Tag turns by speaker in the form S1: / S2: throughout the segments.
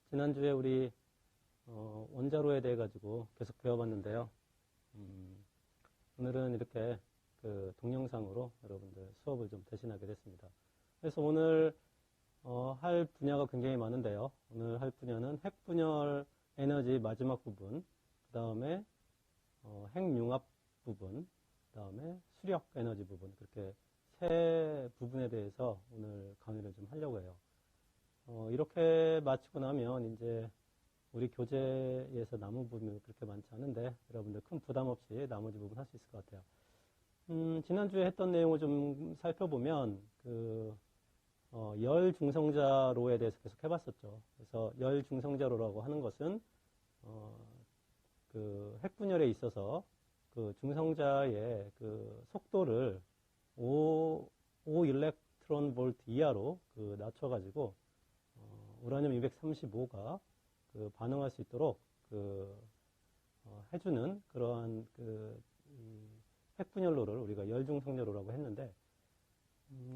S1: 지난주에 우리 원자로에 대해 가지고 계속 배워봤는데요. 오늘은 이렇게 그 동영상으로 여러분들 수업을 좀 대신하게 됐습니다. 그래서 오늘 할 분야가 굉장히 많은데요. 오늘 할 분야는 핵분열 에너지 마지막 부분, 그 다음에 핵융합 부분, 그 다음에 수력 에너지 부분, 그렇게 세 부분에 대해서 오늘 강의를 좀 하려고 해요. 이렇게 마치고 나면 이제 우리 교재에서 남은 부분이 그렇게 많지 않은데 여러분들 큰 부담 없이 나머지 부분 할 수 있을 것 같아요. 지난주에 했던 내용을 좀 살펴보면 열 중성자로에 대해서 계속 해봤었죠. 그래서 열 중성자로라고 하는 것은 그 핵분열에 있어서 그 중성자의 그 속도를 5 일렉트론 볼트 이하로 그 낮춰가지고 우라늄 235가 그 반응할 수 있도록 그 해주는 그러한 그 핵분열로를 우리가 열중성자로라고 했는데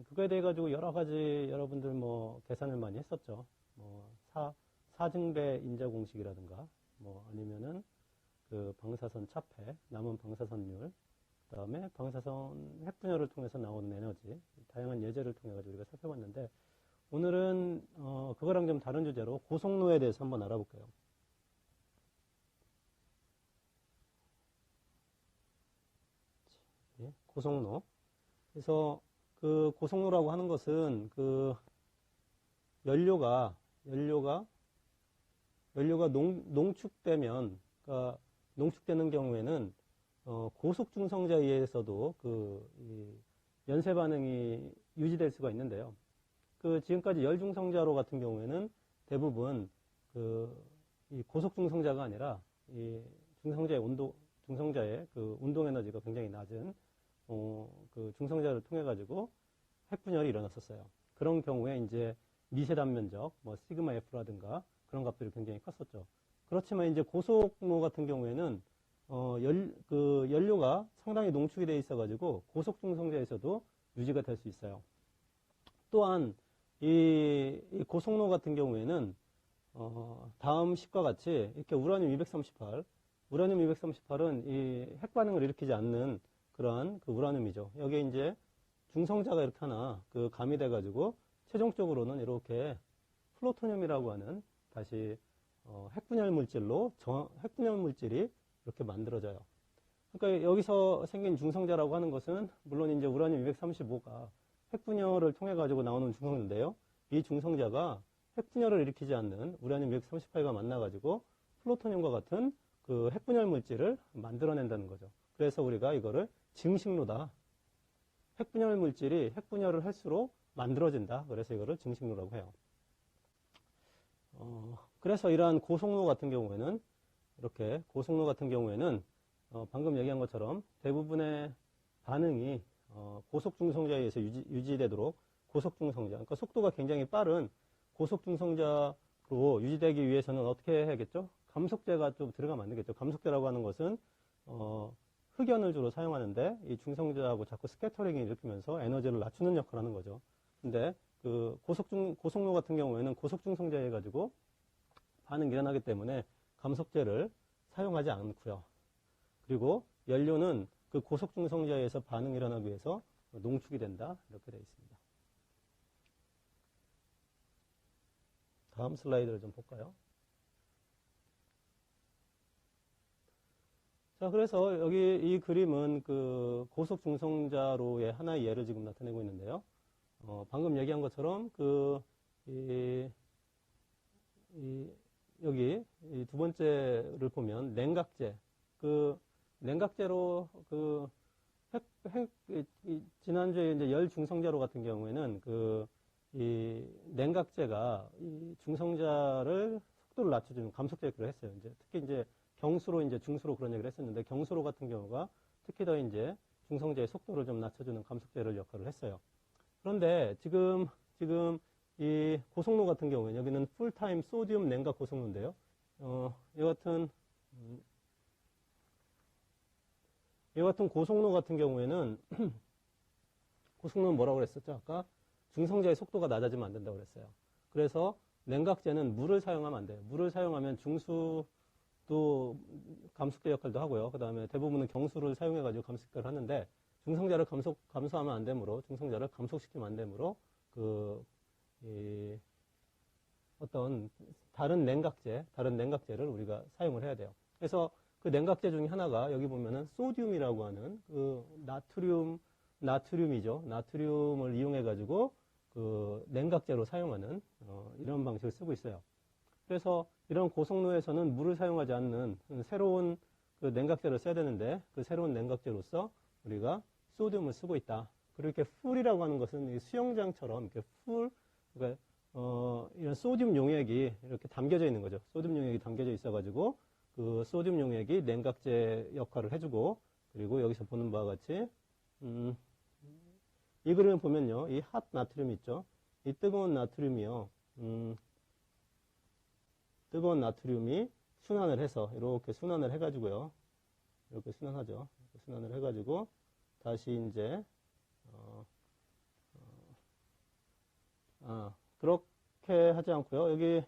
S1: 그거에 대해 가지고 여러 가지 여러분들 뭐 계산을 많이 했었죠. 뭐 사증배 인자 공식이라든가 뭐 아니면은 그 방사선 차폐, 남은 방사선율, 그 다음에 방사선 핵분열을 통해서 나오는 에너지, 다양한 예제를 통해 가지고 우리가 살펴봤는데 오늘은 그거랑 좀 다른 주제로 고속로에 대해서 한번 알아볼게요. 고속로. 그래서 그 고속로라고 하는 것은 그 연료가 농축되면, 그러니까 농축되는 경우에는 고속 중성자에 의해서도 그 연쇄 반응이 유지될 수가 있는데요. 그 지금까지 열 중성자로 같은 경우에는 대부분 이 고속 중성자가 아니라 이 중성자의 그 운동 에너지가 굉장히 낮은 그 중성자를 통해 가지고 핵분열이 일어났었어요. 그런 경우에 이제 미세 단면적, 뭐 시그마 F라든가 그런 값들이 굉장히 컸었죠. 그렇지만 이제 고속로 같은 경우에는 그 연료가 상당히 농축이 되어 있어 가지고 고속 중성자에서도 유지가 될 수 있어요. 또한 이 고속로 같은 경우에는 다음 식과 같이 이렇게 우라늄 238은 이 핵반응을 일으키지 않는 그러한 그 우라늄이죠. 여기에 이제 중성자가 이렇게 하나 그 가미돼 가지고 최종적으로는 이렇게 플루토늄이라고 하는 다시 핵분열 물질이 이렇게 만들어져요. 그러니까 여기서 생긴 중성자라고 하는 것은 물론 이제 우라늄 235가 핵분열을 통해 가지고 나오는 중성자인데요. 이 중성자가 핵분열을 일으키지 않는 우라늄 238과 만나 가지고 플루토늄과 같은 그 핵분열 물질을 만들어낸다는 거죠. 그래서 우리가 이거를 증식로다. 핵분열 물질이 핵분열을 할수록 만들어진다. 그래서 이거를 증식로라고 해요. 그래서 이러한 고속로 같은 경우에는 방금 얘기한 것처럼 대부분의 반응이 고속 중성자에 의해서 유지되도록 고속 중성자, 그러니까 속도가 굉장히 빠른 고속 중성자로 유지되기 위해서는 어떻게 해야겠죠? 감속제가 좀 들어가면 안 되겠죠. 감속제라고 하는 것은 흑연을 주로 사용하는데 이 중성자하고 자꾸 스캐터링을 일으키면서 에너지를 낮추는 역할을 하는 거죠. 근데 그 고속로 같은 경우에는 고속 중성자에 가지고 반응이 일어나기 때문에 감속제를 사용하지 않고요. 그리고 연료는 그 고속 중성자에서 반응이 일어나기 위해서 농축이 된다. 이렇게 되어 있습니다. 다음 슬라이드를 좀 볼까요? 자, 그래서 여기 이 그림은 그 고속 중성자로의 하나의 예를 지금 나타내고 있는데요. 방금 얘기한 것처럼 여기 이 두 번째를 보면 냉각제. 냉각제로 지난주에 이제 열 중성자로 같은 경우에는 이 냉각제가 이 중성자를 속도를 낮춰주는 감속제 역할을 했어요. 이제 특히 이제 경수로 이제 중수로 그런 얘기를 했었는데 경수로 같은 경우가 특히 더 이제 중성자의 속도를 좀 낮춰주는 감속제를 역할을 했어요. 그런데 지금 이 고속로 같은 경우에는 여기는 풀타임 소디움 냉각 고속로인데요. 이 같은 고속로 같은 경우에는 고속로는 뭐라고 그랬었죠? 아까 중성자의 속도가 낮아지면 안 된다고 그랬어요. 그래서 냉각제는 물을 사용하면 안 돼요. 물을 사용하면 중수도 감속제 역할도 하고요. 그 다음에 대부분은 경수를 사용해가지고 감속제를 하는데 중성자를 감소하면 안 되므로 중성자를 감속시키면 안 되므로 어떤 다른 냉각제를 우리가 사용을 해야 돼요. 그래서 그 냉각제 중에 하나가 여기 보면은 소듐이라고 하는 그 나트륨이죠. 나트륨을 이용해가지고 그 냉각제로 사용하는 이런 방식을 쓰고 있어요. 그래서 이런 고속로에서는 물을 사용하지 않는 새로운 그 냉각제를 써야 되는데 그 새로운 냉각제로서 우리가 소듐을 쓰고 있다. 그리고 이렇게 풀이라고 하는 것은 수영장처럼 이렇게 그러니까 이런 소듐 용액이 이렇게 담겨져 있는 거죠. 소듐 용액이 담겨져 있어가지고 그 소듐 용액이 냉각제 역할을 해주고 그리고 여기서 보는 바와 같이 이 그림을 보면요, 이 핫 나트륨 있죠. 이 뜨거운 나트륨이요. 뜨거운 나트륨이 순환을 해서 이렇게 순환을 해가지고요. 이렇게 순환하죠. 이렇게 순환을 해가지고 다시 이제 그렇게 하지 않고요. 여기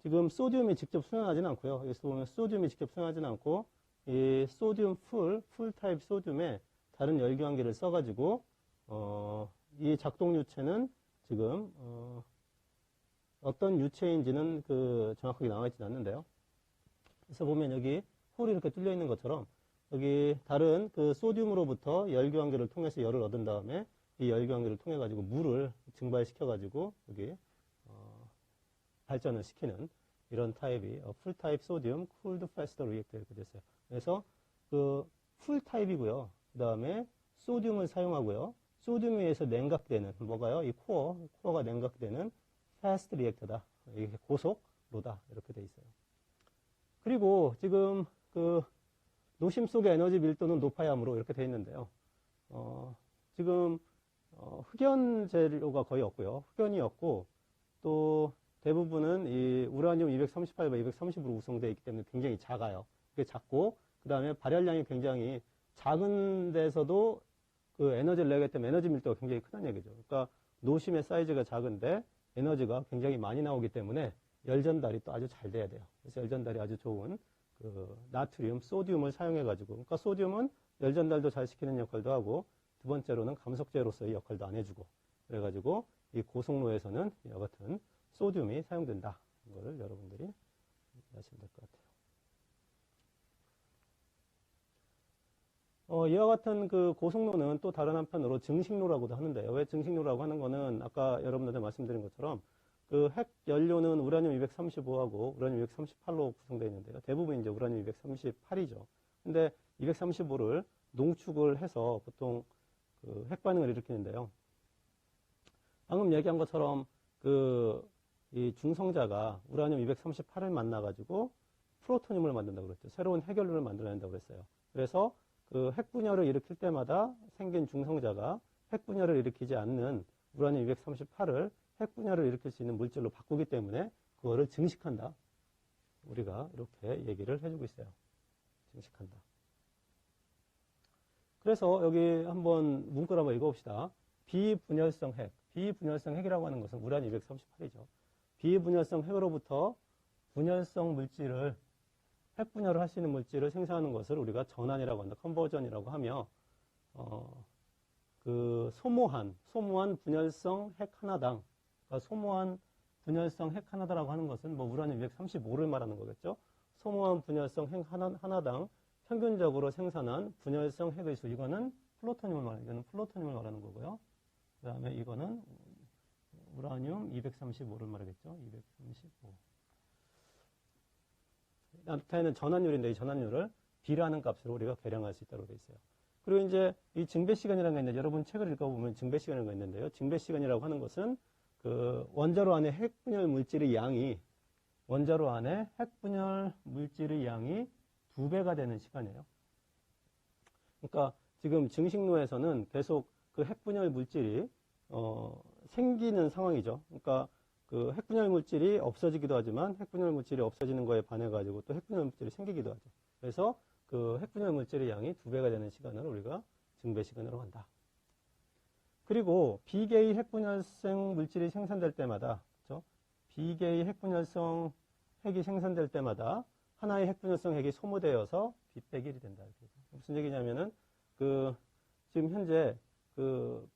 S1: 지금 소듐이 직접 순환하지는 않고요. 여기서 보면 소듐이 직접 순환하지는 않고 이 소듐 풀 타입 소듐에 다른 열기관계를 써가지고 이 작동 유체는 지금 어떤 유체인지는 정확하게 나와 있지는 않는데요. 그래서 보면 여기 홀이 이렇게 뚫려 있는 것처럼 여기 다른 그 소듐으로부터 열기관계를 통해서 열을 얻은 다음에 이 열기관계를 통해 가지고 물을 증발시켜 가지고 여기 발전을 시키는 이런 타입이 풀 타입 소듐 쿨드 패스터 리액터 이렇게 됐어요. 그래서 그 풀 타입이고요. 그 다음에 소듐을 사용하고요. 소듐에 의해서 냉각되는 뭐가요? 이 코어가 냉각되는 패스트 리액터다. 이게 고속로다. 이렇게 돼 있어요. 그리고 지금 그 노심 속의 에너지 밀도는 높아야 하므로 이렇게 돼 있는데요. 지금 흑연 재료가 거의 없고요. 흑연이 없고 또 대부분은 이 우라늄 238과 230으로 구성되어 있기 때문에 굉장히 작아요. 그게 작고 그 다음에 발열량이 굉장히 작은 데서도 그 에너지를 내기 때문에 에너지 밀도가 굉장히 크다는 얘기죠. 그러니까 노심의 사이즈가 작은데 에너지가 굉장히 많이 나오기 때문에 열 전달이 또 아주 잘 돼야 돼요. 그래서 열 전달이 아주 좋은 그 나트륨, 소듐을 사용해가지고, 그러니까 소듐은 열 전달도 잘 시키는 역할도 하고, 두 번째로는 감속제로서의 역할도 안 해주고, 그래가지고 이 고속로에서는 이와 같은 소듐이 사용된다. 이거를 여러분들이 아시면 될 것 같아요. 이와 같은 그 고속로는 또 다른 한편으로 증식로라고도 하는데요. 왜 증식로라고 하는 거는 아까 여러분들한테 말씀드린 것처럼 그 핵 연료는 우라늄 235하고 우라늄 238로 구성되어 있는데요. 대부분 이제 우라늄 238이죠. 근데 235를 농축을 해서 보통 그 핵 반응을 일으키는데요. 방금 얘기한 것처럼 이 중성자가 우라늄 238을 만나가지고 플루토늄을 만든다고 그랬죠. 새로운 핵연료를 만들어낸다고 그랬어요. 그래서 그 핵분열을 일으킬 때마다 생긴 중성자가 핵분열을 일으키지 않는 우라늄 238을 핵분열을 일으킬 수 있는 물질로 바꾸기 때문에 그거를 증식한다. 우리가 이렇게 얘기를 해주고 있어요. 증식한다. 그래서 여기 한번 문구를 한번 읽어봅시다. 비분열성 핵. 비분열성 핵이라고 하는 것은 우라늄 238이죠. 비분열성 핵으로부터 분열성 물질을 핵분열을 할 수 있는 물질을 생산하는 것을 우리가 전환이라고 한다. 컨버전이라고 하며 그 소모한 분열성 핵 하나당, 그러니까 소모한 분열성 핵 하나다라고 하는 것은 뭐 우라늄 235를 말하는 거겠죠. 소모한 분열성 핵 하나당 평균적으로 생산한 분열성 핵의 수, 이거는 플루토늄을 말하는 거고요. 그 다음에 이거는 우라늄 235를 말하겠죠. 235. 나타내는 전환율인데 이 전환율을 B라는 값으로 우리가 계량할 수 있다고 되어 있어요. 그리고 이제 이 증배 시간이라는 게 있는데 여러분 책을 읽어보면 증배 시간이라는 게 있는데요. 증배 시간이라고 하는 것은 그 원자로 안에 핵분열 물질의 양이 2배가 되는 시간이에요. 그러니까 지금 증식로에서는 계속 그 핵분열 물질이 생기는 상황이죠. 그러니까 그 핵분열 물질이 없어지기도 하지만 핵분열 물질이 없어지는 거에 반해 가지고 또 핵분열 물질이 생기기도 하죠. 그래서 그 핵분열 물질의 양이 2배가 되는 시간을 우리가 증배 시간으로 한다. 그리고 비계의 핵분열성 물질이 생산될 때마다, 그렇죠? 비개의 핵분열성 핵이 생성될 때마다 하나의 핵분열성 핵이 소모되어서 B 빼기 1이 된다. 무슨 얘기냐면은 지금 현재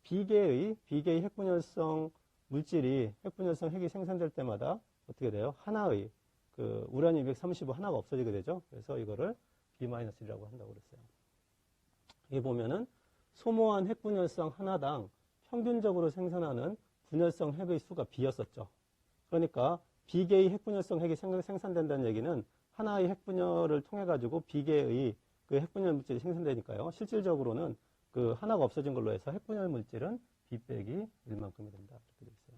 S1: 비개의 핵분열성 물질이 핵분열성 핵이 생성될 때마다 어떻게 돼요? 하나의 우라늄 235 하나가 없어지게 되죠. 그래서 이거를 B-1이라고 한다고 그랬어요. 여기 보면은 소모한 핵분열성 하나당 평균적으로 생산하는 분열성 핵의 수가 B였었죠. 그러니까 B개의 핵분열성 핵이 생산된다는 얘기는 하나의 핵분열을 통해 가지고 B개의 그 핵분열 물질이 생산되니까요. 실질적으로는 하나가 없어진 걸로 해서 핵분열 물질은 B 빼기 1만큼이 된다. 이렇게 되어 있어요.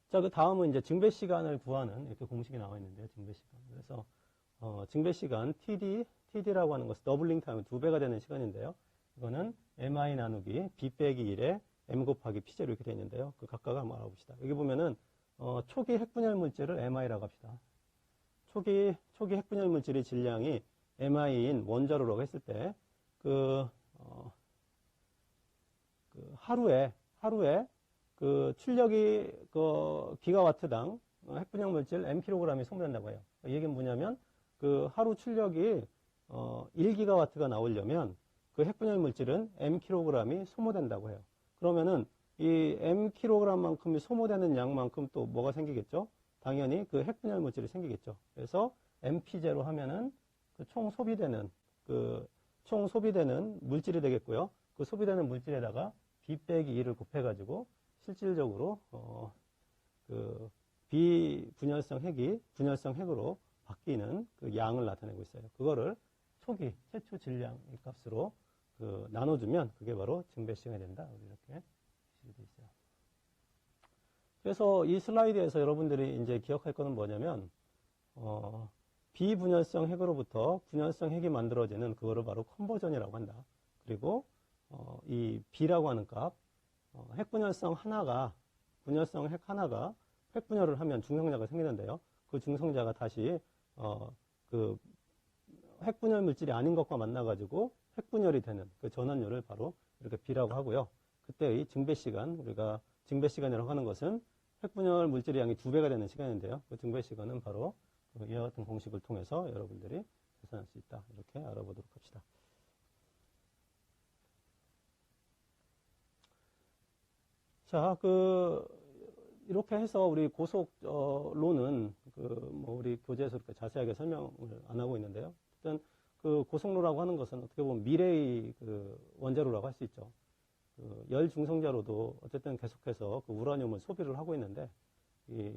S1: 자, 그 다음은 이제 증배 시간을 구하는 이렇게 공식이 나와 있는데요. 증배 시간. 그래서 증배 시간 TD라고 하는 것은 더블링 타임 2배가 되는 시간인데요. 이거는 MI 나누기 B 빼기 1에 M 곱하기 P제로 이렇게 되어 있는데요. 그 각각을 한번 알아봅시다. 여기 보면은 초기 핵분열 물질을 MI라고 합시다. 초기 핵분열 물질의 질량이 MI인 원자로라고 했을 때 하루에 출력이 기가와트당 핵분열 물질 Mkg이 소모된다고 해요. 이 얘기는 뭐냐면 하루 출력이 1기가와트가 나오려면 그 핵분열 물질은 Mkg이 소모된다고 해요. 그러면은 이 Mkg만큼이 소모되는 양만큼 또 뭐가 생기겠죠? 당연히 그 핵분열 물질이 생기겠죠. 그래서 Mp제로 하면은 총 소비되는 물질이 되겠고요. 그 소비되는 물질에다가 B 빼기 2를 곱해가지고 실질적으로 비분열성 핵이 분열성 핵으로 바뀌는 그 양을 나타내고 있어요. 그거를 초기 최초 질량 값으로 나눠주면 그게 바로 증배 시간이 된다. 이렇게 되어 있어요. 그래서 이 슬라이드에서 여러분들이 이제 기억할 거는 뭐냐면 비분열성 핵으로부터 분열성 핵이 만들어지는 그거를 바로 컨버전이라고 한다. 그리고 이 B라고 하는 값, 핵분열성 핵 하나가 핵분열을 하면 중성자가 생기는데요. 그 중성자가 다시 그 핵분열 물질이 아닌 것과 만나가지고 핵분열이 되는 그 전환율을 바로 이렇게 B라고 하고요. 그때의 증배 시간, 우리가 증배 시간이라고 하는 것은 핵분열 물질의 양이 2배가 되는 시간인데요. 그 증배 시간은 바로 이와 같은 공식을 통해서 여러분들이 계산할 수 있다. 이렇게 알아보도록 합시다. 자, 이렇게 해서 우리 고속로는 우리 교재에서 그렇게 자세하게 설명을 안 하고 있는데요. 어쨌든 고속로라고 하는 것은 어떻게 보면 미래의 원자로라고 할 수 있죠. 열 중성자로도 어쨌든 계속해서 우라늄을 소비를 하고 있는데 이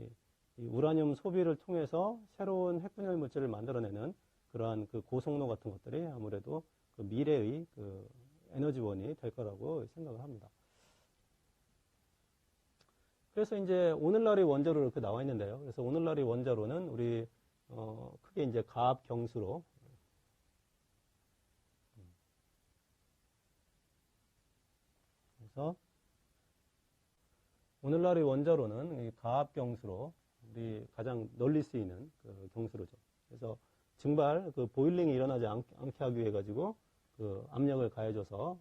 S1: 우라늄 소비를 통해서 새로운 핵분열 물질을 만들어내는 그러한 고속로 같은 것들이 아무래도 미래의 에너지원이 될 거라고 생각을 합니다. 그래서 이제 오늘날의 원자로 이렇게 나와 있는데요. 그래서 오늘날의 원자로는 우리 크게 이제 가압 경수로 그래서 오늘날의 원자로는 이 가압 경수로 우리 가장 널리 쓰이는 경수로죠. 그래서 증발 보일링이 일어나지 않게 하기 위해 가지고 압력을 가해줘서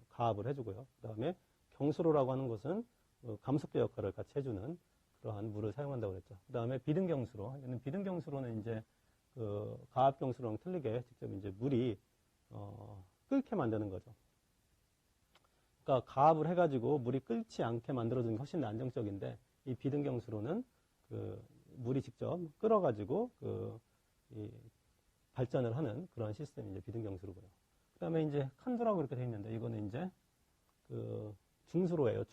S1: 가압을 해주고요. 그 다음에 경수로라고 하는 것은 감속제 역할을 같이 해주는 그러한 물을 사용한다고 그랬죠. 그 다음에 비등경수로, 비등경수로는 이제 가압경수로는 틀리게 직접 이제 물이 끓게 만드는 거죠. 그러니까 가압을 해가지고 물이 끓지 않게 만들어주는 게 훨씬 안정적인데 이 비등경수로는 물이 직접 끓어가지고 이 발전을 하는 그런 시스템이 이제 비등경수로고요. 그 다음에 이제 칸두라고 이렇게 되어 있는데 이거는 이제 중수로예요.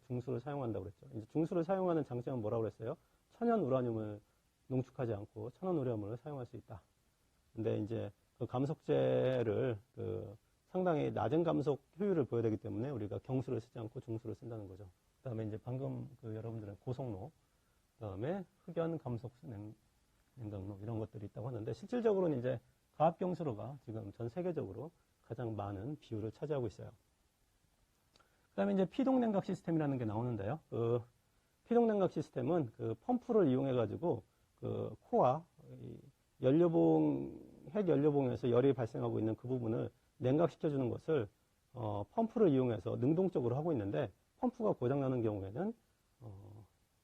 S1: 중수를 사용한다고 그랬죠. 이제 중수를 사용하는 장점은 뭐라고 그랬어요? 천연 우라늄을 농축하지 않고 천연 우라늄을 사용할 수 있다. 근데 이제 감속제를 상당히 낮은 감속 효율을 보여야 되기 때문에 우리가 경수를 쓰지 않고 중수를 쓴다는 거죠. 그 다음에 이제 방금 여러분들은 고속로, 그 다음에 흑연 감속 냉각로 이런 것들이 있다고 하는데 실질적으로는 이제 가압경수로가 지금 전 세계적으로 가장 많은 비율을 차지하고 있어요. 그 다음에 이제 피동냉각 시스템이라는 게 나오는데요. 피동냉각 시스템은 펌프를 이용해가지고 코어, 핵 연료봉에서 열이 발생하고 있는 그 부분을 냉각시켜주는 것을 펌프를 이용해서 능동적으로 하고 있는데 펌프가 고장나는 경우에는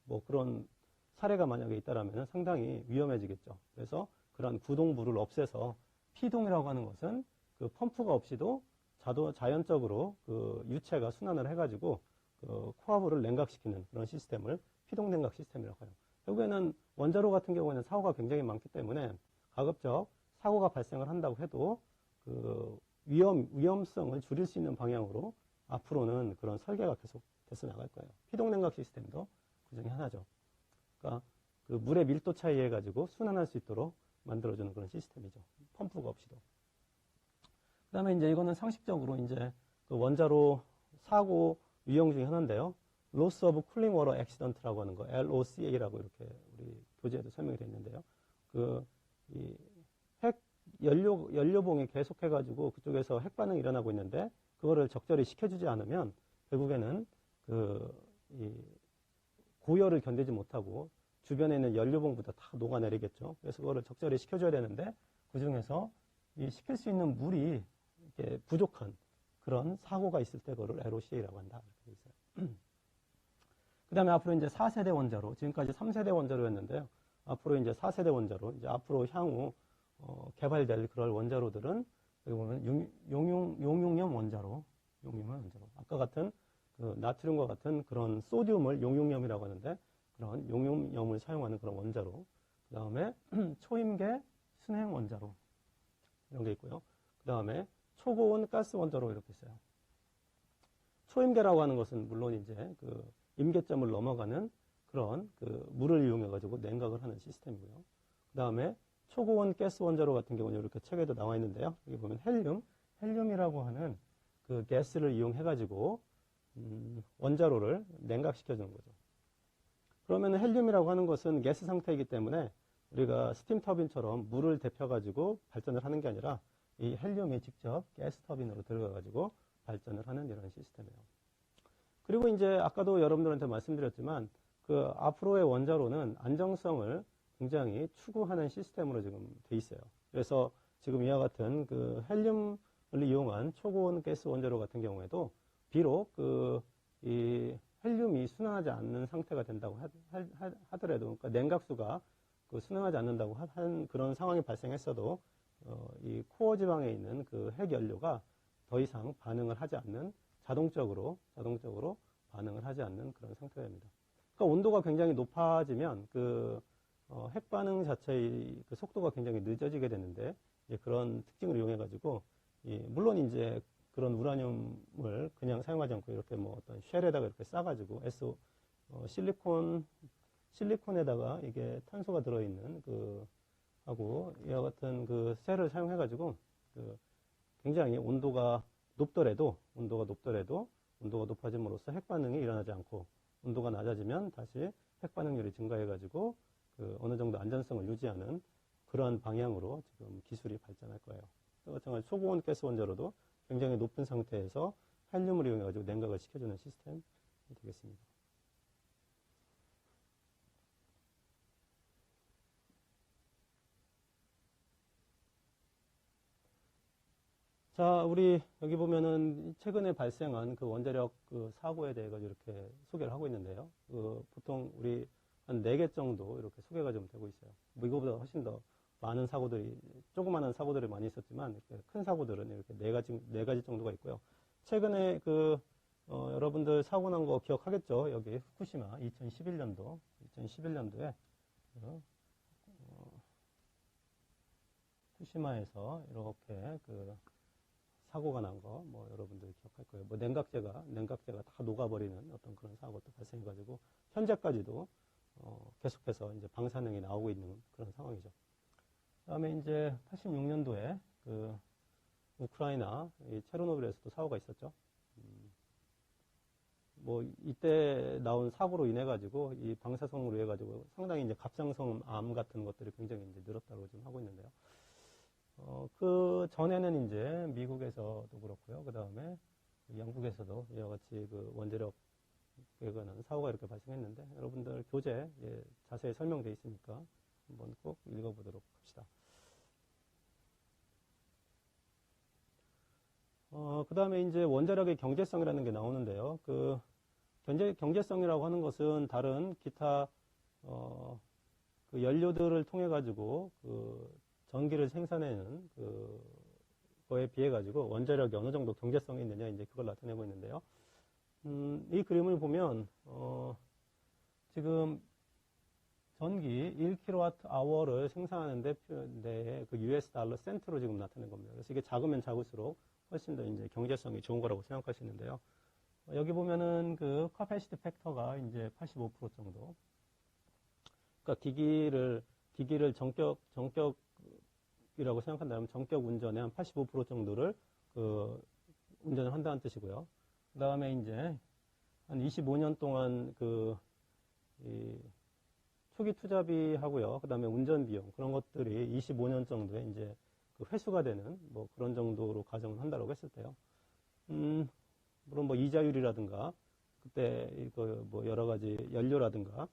S1: 뭐 그런 사례가 만약에 있다라면 상당히 위험해지겠죠. 그래서 그런 구동부를 없애서 피동이라고 하는 것은 그 펌프가 없이도 자연적으로 그 유체가 순환을 해가지고 그 코아부를 냉각시키는 그런 시스템을 피동 냉각 시스템이라고 해요. 결국에는 원자로 같은 경우에는 사고가 굉장히 많기 때문에 가급적 사고가 발생을 한다고 해도 그 위험성을 줄일 수 있는 방향으로 앞으로는 그런 설계가 계속 돼서 나갈 거예요. 피동 냉각 시스템도 그 중에 하나죠. 그러니까 그 물의 밀도 차이에 해가지고 순환할 수 있도록 만들어주는 그런 시스템이죠. 펌프가 없이도. 그 다음에 이제 이거는 상식적으로 이제 그 원자로 사고 유형 중에 하나인데요. Loss of Cooling Water Accident라고 하는 거, LOCA라고 이렇게 우리 교재에도 설명이 되어 있는데요. 이 핵 연료봉이 계속해가지고 그쪽에서 핵 반응이 일어나고 있는데 그거를 적절히 식혀주지 않으면 결국에는 이 고열을 견디지 못하고 주변에 있는 연료봉보다 다 녹아내리겠죠. 그래서 그거를 적절히 식혀줘야 되는데 그 중에서 이 식힐 수 있는 물이 이렇게 부족한 그런 사고가 있을 때 그거를 LOCA라고 한다. 이렇게 돼 있어요. 그 다음에 앞으로 이제 4세대 원자로, 지금까지 3세대 원자로였는데요. 앞으로 이제 4세대 원자로, 이제 앞으로 향후 개발될 그럴 원자로들은 여기 보면 용융염 원자로. 아까 같은 그 나트륨과 같은 그런 소듐을 용융염이라고 하는데 그런 용융염을 사용하는 그런 원자로. 그 다음에 초임계 순행 원자로 이런 게 있고요. 그 다음에 초고온 가스 원자로 이렇게 있어요. 초임계라고 하는 것은 물론 이제 그 임계점을 넘어가는 그런 그 물을 이용해 가지고 냉각을 하는 시스템이고요. 그 다음에 초고온 가스 원자로 같은 경우는 이렇게 책에도 나와 있는데요. 여기 보면 헬륨이라고 하는 그 가스를 이용해 가지고 원자로를 냉각시켜 주는 거죠. 그러면 헬륨이라고 하는 것은 가스 상태이기 때문에 우리가 스팀 터빈처럼 물을 데펴 가지고 발전을 하는 게 아니라 이 헬륨이 직접 가스 터빈으로 들어가 가지고 발전을 하는 이런 시스템이에요. 그리고 이제 아까도 여러분들한테 말씀드렸지만 그 앞으로의 원자로는 안정성을 굉장히 추구하는 시스템으로 지금 돼 있어요. 그래서 지금 이와 같은 그 헬륨을 이용한 초고온 가스 원자로 같은 경우에도 비록 이 헬륨이 순환하지 않는 상태가 된다고 하더라도, 그러니까 냉각수가 그 순환하지 않는다고 한 그런 상황이 발생했어도 이 코어 지방에 있는 그 핵연료가 더 이상 반응을 하지 않는 자동적으로 반응을 하지 않는 그런 상태가 됩니다. 그러니까 온도가 굉장히 높아지면 핵 반응 자체의 그 속도가 굉장히 늦어지게 되는데 이제 그런 특징을 이용해 가지고 물론 이제 그런 우라늄을 그냥 사용하지 않고 이렇게 뭐 어떤 쉘에다가 이렇게 싸가지고 실리콘에다가 이게 탄소가 들어있는 하고 이와 같은 그 셀을 사용해 가지고 굉장히 온도가 높더라도 온도가 높아짐으로써 핵 반응이 일어나지 않고 온도가 낮아지면 다시 핵 반응률이 증가해 가지고 어느 정도 안전성을 유지하는 그러한 방향으로 지금 기술이 발전할 거예요. 마찬가지로 초고온 가스 원자로도 굉장히 높은 상태에서 헬륨을 이용해 가지고 냉각을 시켜주는 시스템이 되겠습니다. 자, 우리 여기 보면은 최근에 발생한 그 원자력 사고에 대해 가지고 이렇게 소개를 하고 있는데요. 보통 우리 한 4개 정도 이렇게 소개가 좀 되고 있어요. 뭐 이거보다 훨씬 더 많은 사고들이, 조그마한 사고들이 많이 있었지만, 이렇게 큰 사고들은 이렇게 4가지 정도가 있고요. 최근에 여러분들 사고 난 거 기억하겠죠? 여기 후쿠시마 2011년도에, 후쿠시마에서 이렇게 사고가 난 거, 뭐, 여러분들 기억할 거예요. 뭐, 냉각제가 다 녹아버리는 어떤 그런 사고도 발생해가지고, 현재까지도, 계속해서 이제 방사능이 나오고 있는 그런 상황이죠. 그 다음에 이제 86년도에 우크라이나, 이 체르노빌에서도 사고가 있었죠. 뭐, 이때 나온 사고로 인해가지고, 이 방사성으로 해가지고 상당히 이제 갑상선 암 같은 것들이 굉장히 이제 늘었다고 지금 하고 있는데요. 그 전에는 이제 미국에서도 그렇고요. 그 다음에 영국에서도 이와 같이 원자력에 관한 사고가 이렇게 발생했는데 여러분들 교재에 자세히 설명되어 있으니까 한번 꼭 읽어보도록 합시다. 그 다음에 이제 원자력의 경제성이라는 게 나오는데요. 경제성이라고 하는 것은 다른 기타 그 연료들을 통해 가지고 그 전기를 생산하는 그 거에 비해 가지고 원자력이 어느 정도 경제성이 있느냐 이제 그걸 나타내고 있는데요. 이 그림을 보면 지금 전기 1kWh를 생산하는데 그 US 달러 센트로 지금 나타낸 겁니다. 그래서 이게 작으면 작을수록 훨씬 더 이제 경제성이 좋은 거라고 생각하시는데요. 여기 보면은 그 카패시티 팩터가 이제 85% 정도. 그러니까 기기를 정격이라고 생각한다면 정격 운전의 한 85% 정도를 그 운전을 한다는 뜻이고요. 그 다음에 이제 한 25년 동안 이 초기 투자비하고요. 그 다음에 운전 비용 그런 것들이 25년 정도에 이제 그 회수가 되는 뭐 그런 정도로 가정을 한다고 했을 때요. 물론 뭐 이자율이라든가 그때 이거 뭐 여러 가지 연료라든가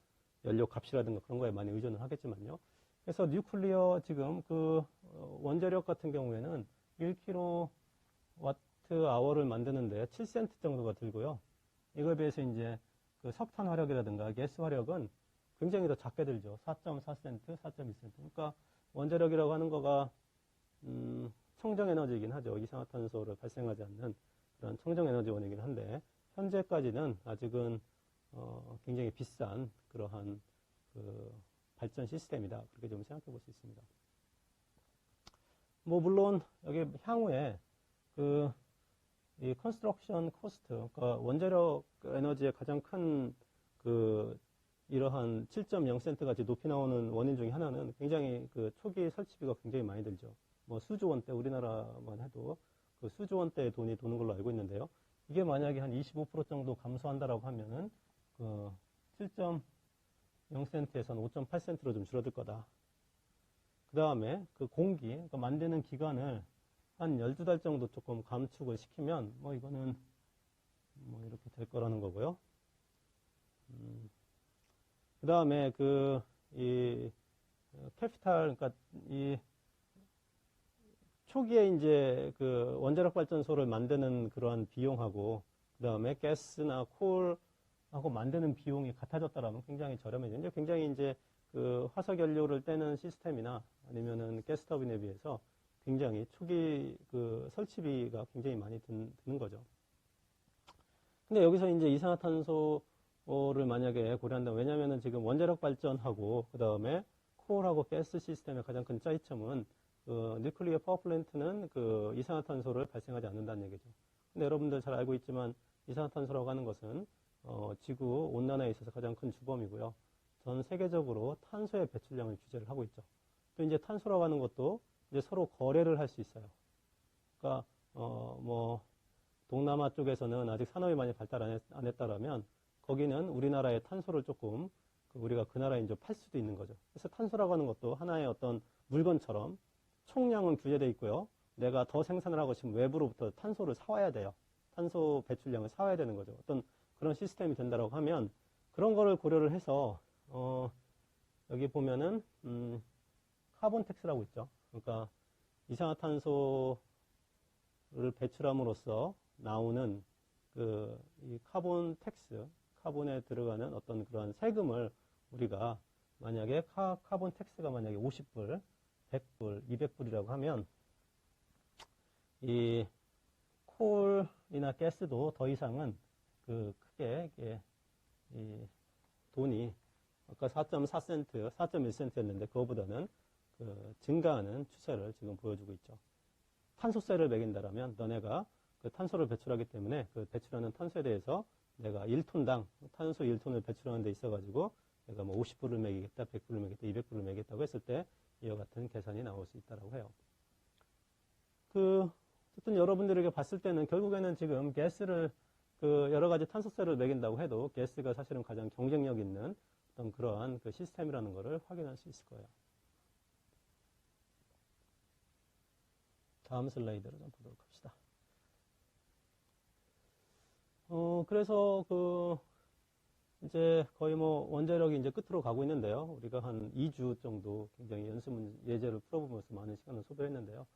S1: 연료 값이라든가 그런 거에 많이 의존을 하겠지만요. 그래서 뉴클리어 지금 그 원자력 같은 경우에는 1kWh를 만드는데 7센트 정도가 들고요. 이거에 비해서 이제 그 석탄 화력이라든가 가스 화력은 굉장히 더 작게 들죠. 4.4센트, 4.2센트. 그러니까 원자력이라고 하는 거가 청정 에너지이긴 하죠. 이산화탄소를 발생하지 않는 그런 청정 에너지원이긴 한데 현재까지는 아직은 굉장히 비싼 그러한 그 발전 시스템이다. 그렇게 좀 생각해 볼 수 있습니다. 뭐 물론 여기 향후에 이 컨스트럭션 코스트, 그러니까 원자력 에너지의 가장 큰 이러한 7.0센트 같이 높이 나오는 원인 중에 하나는 굉장히 그 초기 설치비가 굉장히 많이 들죠. 뭐 수조 원대 우리나라만 해도 그 수조 원대의 돈이 도는 걸로 알고 있는데요. 이게 만약에 한 25% 정도 감소한다라고 하면은 그 7.0센트에서는 5.8센트로 좀 줄어들 거다. 그 다음에 그 그러니까 만드는 기간을 한 12달 정도 조금 감축을 시키면 뭐 이거는 뭐 이렇게 될 거라는 거고요. 그 다음에 이 캐피탈, 그러니까 이 초기에 이제 그 원자력 발전소를 만드는 그러한 비용하고 그 다음에 가스나 콜하고 만드는 비용이 같아졌다라면 굉장히 저렴해지죠. 굉장히 이제 그 화석 연료를 떼는 시스템이나 아니면은 가스터빈에 비해서 굉장히 초기 그 설치비가 굉장히 많이 드는 거죠. 근데 여기서 이제 이산화탄소를 만약에 고려한다면, 왜냐면은 지금 원자력 발전하고 그 다음에 콜하고 가스 시스템의 가장 큰 차이점은 뉴클리어 파워플랜트는 그 이산화탄소를 발생하지 않는다는 얘기죠. 근데 여러분들 잘 알고 있지만 이산화탄소라고 하는 것은 지구 온난화에 있어서 가장 큰 주범이고요. 전 세계적으로 탄소의 배출량을 규제를 하고 있죠. 또 이제 탄소라고 하는 것도 이제 서로 거래를 할 수 있어요. 그러니까 뭐 동남아 쪽에서는 아직 산업이 많이 발달 안 했다라면 거기는 우리나라의 탄소를 조금 우리가 그 나라에 이제 팔 수도 있는 거죠. 그래서 탄소라고 하는 것도 하나의 어떤 물건처럼 총량은 규제되어 있고요. 내가 더 생산을 하고 싶으면 외부로부터 탄소를 사와야 돼요. 탄소 배출량을 사와야 되는 거죠. 어떤 그런 시스템이 된다고 하면 그런 거를 고려를 해서 여기 보면은 카본 텍스라고 있죠. 그러니까 이산화탄소를 배출함으로써 나오는 이 카본 텍스, 카본에 들어가는 어떤 그런 세금을 우리가 만약에 카본 텍스가 만약에 50불, 100불, 200불이라고 하면 이 콜이나 가스도 더 이상은 크게 이 돈이 아까 4.4센트, 4.1센트였는데 그거보다는 증가하는 추세를 지금 보여주고 있죠. 탄소세를 매긴다라면 너네가 그 탄소를 배출하기 때문에 그 배출하는 탄소에 대해서 내가 1톤당 탄소 1톤을 배출하는 데 있어가지고 내가 뭐 50불을 매기겠다, 100불을 매기겠다, 200불을 매기겠다고 했을 때 이와 같은 계산이 나올 수 있다고 해요. 어쨌든 여러분들에게 봤을 때는 결국에는 지금 가스를 여러 가지 탄소세를 매긴다고 해도 가스가 사실은 가장 경쟁력 있는 어떤 그러한 시스템이라는 것을 확인할 수 있을 거예요. 다음 슬라이드로 좀 보도록 합시다. 그래서 이제 거의 뭐 원자력이 이제 끝으로 가고 있는데요. 우리가 한 2주 정도 굉장히 연습 예제를 풀어보면서 많은 시간을 소비했는데요.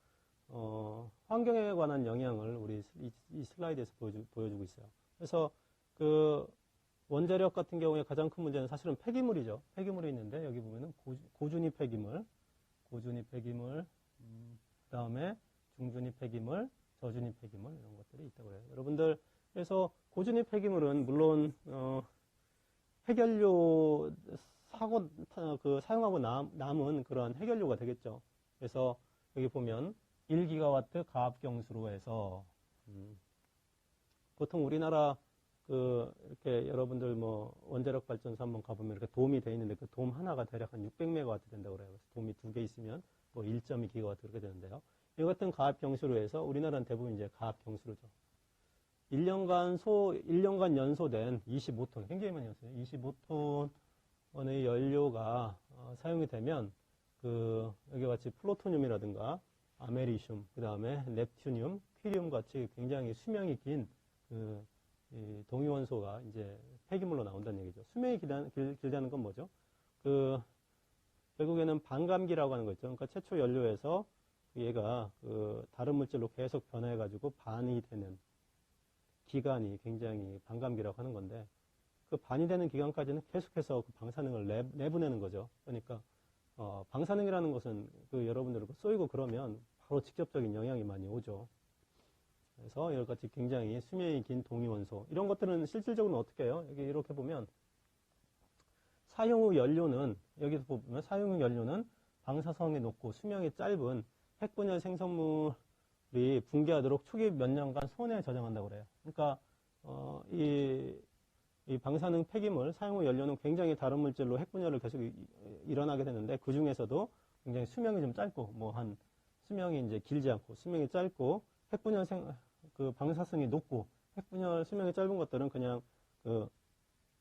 S1: 환경에 관한 영향을 우리 이 슬라이드에서 보여주고 있어요. 그래서 원자력 같은 경우에 가장 큰 문제는 사실은 폐기물이죠. 폐기물이 있는데 여기 보면은 고준위 폐기물, 그다음에 중준위 폐기물, 저준위 폐기물 이런 것들이 있다고 해요. 여러분들 그래서 고준위 폐기물은 물론 핵연료 사용하고 남은 그런 핵연료가 되겠죠. 그래서 여기 보면 1기가와트 가압경수로 해서 보통 우리나라 이렇게 여러분들 뭐 원자력 발전소 한번 가보면 이렇게 돔이 돼 있는데 그 돔 하나가 대략 한 600메가와트 된다고 그래요. 그래서 돔이 2개 있으면 뭐 1.2기가와트 그렇게 되는데요. 이 같은 가압경수로 해서 우리나라는 대부분 이제 가압경수로죠. 1년간 연소된 25톤, 굉장히 많이 였어요. 25톤의 연료가 사용이 되면 여기 같이 플루토늄이라든가 아메리슘, 그 다음에 넵튜늄, 퀴리움 같이 굉장히 수명이 긴 이 동위원소가 이제 폐기물로 나온다는 얘기죠. 수명이 길다는 건 뭐죠? 결국에는 반감기라고 하는 거 있죠. 그러니까 최초 연료에서 얘가 다른 물질로 계속 변화해가지고 반이 되는 기간이 굉장히 반감기라고 하는 건데 그 반이 되는 기간까지는 계속해서 그 방사능을 내보내는 거죠. 그러니까 방사능이라는 것은 여러분들 쏘이고 그러면 바로 직접적인 영향이 많이 오죠. 그래서 여러 가지 굉장히 수명이 긴 동위원소 이런 것들은 실질적으로 어떻게 해요? 여기 이렇게 보면 사용 후 연료는 여기서 보면 사용 후 연료는 방사성이 높고 수명이 짧은 핵분열 생성물이 붕괴하도록 초기 몇 년간 손해에 저장한다고 그래요. 그러니까 이 방사능 폐기물 사용 후 연료는 굉장히 다른 물질로 핵분열을 계속 일어나게 되는데 그 중에서도 굉장히 수명이 좀 짧고 수명이 이제 길지 않고 수명이 짧고 핵분열 방사성이 높고 핵분열 수명이 짧은 것들은 그냥